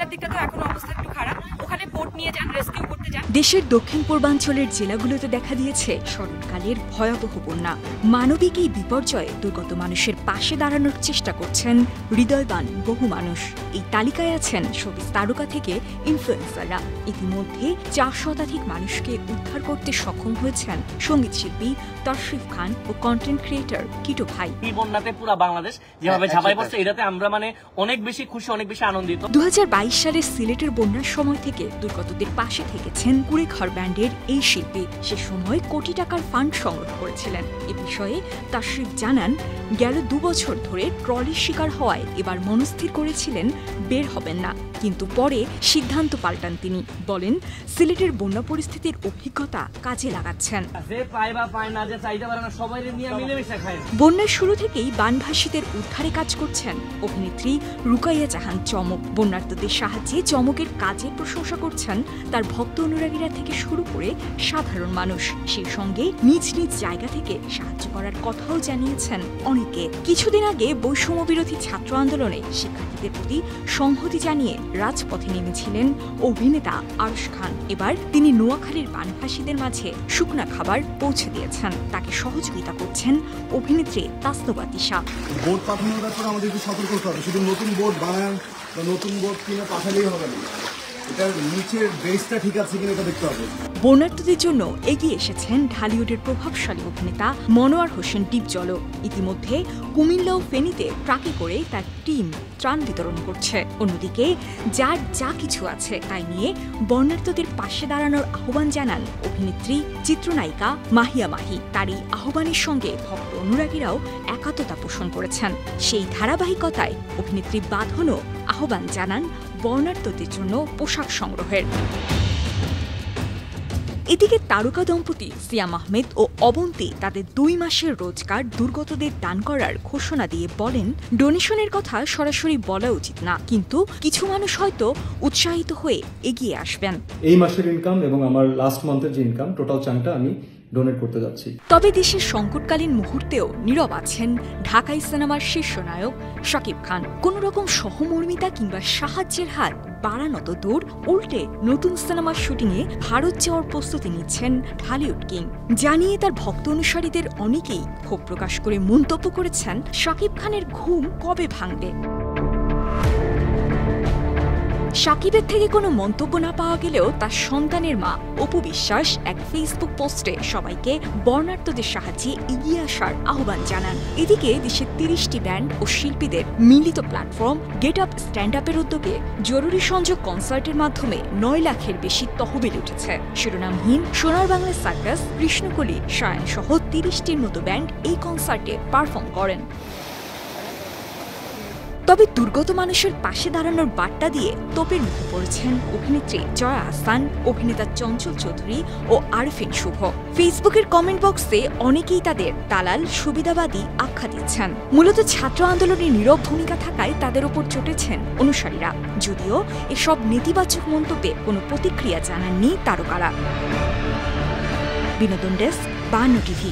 ঢাকার দিকটা তো এখনো অবস্থা একটু খারাপ, ওখানে বোট নিয়ে যান, রেস্কিউ করতে যান। দেশের দক্ষিণ পূর্বাঞ্চলের জেলাগুলোতে দেখা দিয়েছে শরৎকালের ভয়াবহ বন্যা। মানবিক এই বিপর্যয়ে দুর্গত মানুষের পাশে দাঁড়ানোর চেষ্টা করছেন হৃদয়বান বহু মানুষ। এই তালিকায় আছেন শোবিজ তারকা থেকে ইনফ্লুয়েন্সাররা। ইতিমধ্যে 4 শতাধিক মানুষকে উদ্ধার করতে সক্ষম হয়েছেন সঙ্গীত শিল্পী তশরিফ খান ও কন্টেন্ট ক্রিয়েটর কিটো ভাই। এই বন্যাতে পুরো বাংলাদেশ যেভাবে ঝাঁপাই পড়ছে, এটাতে আমরা অনেক বেশি খুশি, অনেক বেশি আনন্দিত। 2022 সালে সিলেটের বন্যার সময় থেকে দুর্গতদের পাশে থেকেছেন কুড়েঘর ব্যান্ডের এই শিল্পী। সে সময় কোটি টাকার ফান্ড সংগ্রহ করেছিলেন। এ বিষয়ে তশরিফ জানান, গেল 2 বছর ধরে ট্রলির শিকার হওয়ায় এবার মনস্থির করেছিলেন বের হবেন না, কিন্তু পরে সিদ্ধান্ত পাল্টান তিনি। বলেন, সিলেটের বন্যা পরিস্থিতির অভিজ্ঞতা কাজে লাগাচ্ছেন। বন্যার শুরু থেকেই বানভাসীদের উদ্ধারে কাজ করছেন অভিনেত্রী রুকাইয়া জাহান চমক। বন্যার্তদের সাহায্যে চমকের কাজের প্রশংসা করছেন তার ভক্ত অনুরাগীরা থেকে শুরু করে সাধারণ মানুষ। সেই সঙ্গে নিজ নিজ জায়গা থেকে সাহায্য করার কথাও জানিয়েছেন অনেকে। কিছুদিন আগে বৈষম্য বিরোধী ছাত্র আন্দোলনে শিক্ষার্থীদের প্রতি সংহতি জানিয়ে রাজপথে নেমেছিলেন অভিনেতা আরশ খান। এবার তিনি নোয়াখালীর বানভাসীদের মাঝে শুকনা খাবার পৌঁছে দিয়েছেন। তাকে সহযোগিতা করছেন অভিনেত্রী তাসনুবা তিশা। বোট পাঠানোর ব্যাপারে আমাদের একটু সতর্ক হতে হবে। শুধু নতুন বোট বানান বা নতুন বোট কিনে পাঠালেই হবে না, এটার নিচের বেসটা ঠিক আছে কিনা এটা দেখতে হবে। বন্যার্তদের জন্য এগিয়ে এসেছেন ঢালিউডের প্রভাবশালী অভিনেতা মনোয়ার হোসেন ডিপজল। ইতিমধ্যে কুমিল্লা ও ফেনীতে ট্রাকে করে তার টিম ত্রাণ বিতরণ করছে। অন্যদিকে যার যা কিছু আছে তাই নিয়ে বন্যার্তদের পাশে দাঁড়ানোর আহ্বান জানান অভিনেত্রী চিত্রনায়িকা মাহিয়া মাহি। তার এই আহ্বানের সঙ্গে ভক্ত অনুরাগীরাও একাত্মতা পোষণ করেছেন। সেই ধারাবাহিকতায় অভিনেত্রী বাঁধনও আহ্বান জানান বন্যার্তদের জন্য পোশাক সংগ্রহের। এদিকে তারকা দম্পতি সিয়াম আহমেদ ও অবন্তী তাদের 2 মাসের রোজগার দুর্গতদের দান করার ঘোষণা দিয়ে বলেন, ডোনেশনের কথা সরাসরি বলা উচিত না, কিন্তু কিছু মানুষ হয়তো উৎসাহিত হয়ে এগিয়ে আসবেন। এই মাসের ইনকাম এবং আমার লাস্ট মান্থের যে ইনকাম, টোটাল চাংটা আমি ডোনেট করতে যাচ্ছি। তবে দেশের সংকটকালীন মুহূর্তেও নীরব আছেন ঢাকাই সিনেমার শীর্ষ নায়ক শাকিব খান। কোন রকম সহমর্মিতা কিংবা সাহায্যের হাত বাড়ানো তো দূর, উল্টে নতুন সিনেমার শুটিংয়ে ভারত যাওয়ার প্রস্তুতি নিচ্ছেন ঢালিউড কিং। জানিয়ে তার ভক্ত অনুসারীদের অনেকেই ক্ষোভ প্রকাশ করে মন্তব্য করেছেন, শাকিব খানের ঘুম কবে ভাঙবে। শাকিবের থেকে কোনো মন্তব্য না পাওয়া গেলেও তার সন্তানের মা অপু বিশ্বাস এক ফেসবুক পোস্টে সবাইকে বন্যার্তদের সাহায্যে এগিয়ে আসার আহ্বান জানান। এদিকে দেশের 30টি ব্যান্ড ও শিল্পীদের মিলিত প্ল্যাটফর্ম গেট আপ স্ট্যান্ড আপের উদ্যোগে জরুরি সংযোগ কনসার্টের মাধ্যমে 9 লাখের বেশি তহবিল উঠেছে। শিরোনামহীন সোনার বাংলা সার্কাস, কৃষ্ণকলি, সায়ন সহ 30টির মতো ব্যান্ড এই কনসার্টে পারফর্ম করেন। তবে দুর্গত মানুষের পাশে দাঁড়ানোর বার্তা দিয়ে তোপের মুখে পড়েছেন অভিনেত্রী জয়া আহসান, অভিনেতা চঞ্চল চৌধুরী ও আরফিন শুভ। ফেসবুকের কমেন্ট বক্সে অনেকেই তাদের দালাল, সুবিধাবাদী আখ্যা দিচ্ছেন। মূলত ছাত্র আন্দোলনে নীরব ভূমিকা থাকায় তাদের ওপর চটেছেন অনুসারীরা। যদিও এসব নেতিবাচক মন্তব্যে কোনো প্রতিক্রিয়া জানাননি তারকারা। বিনোদন ডেস্ক, 52 টিভি।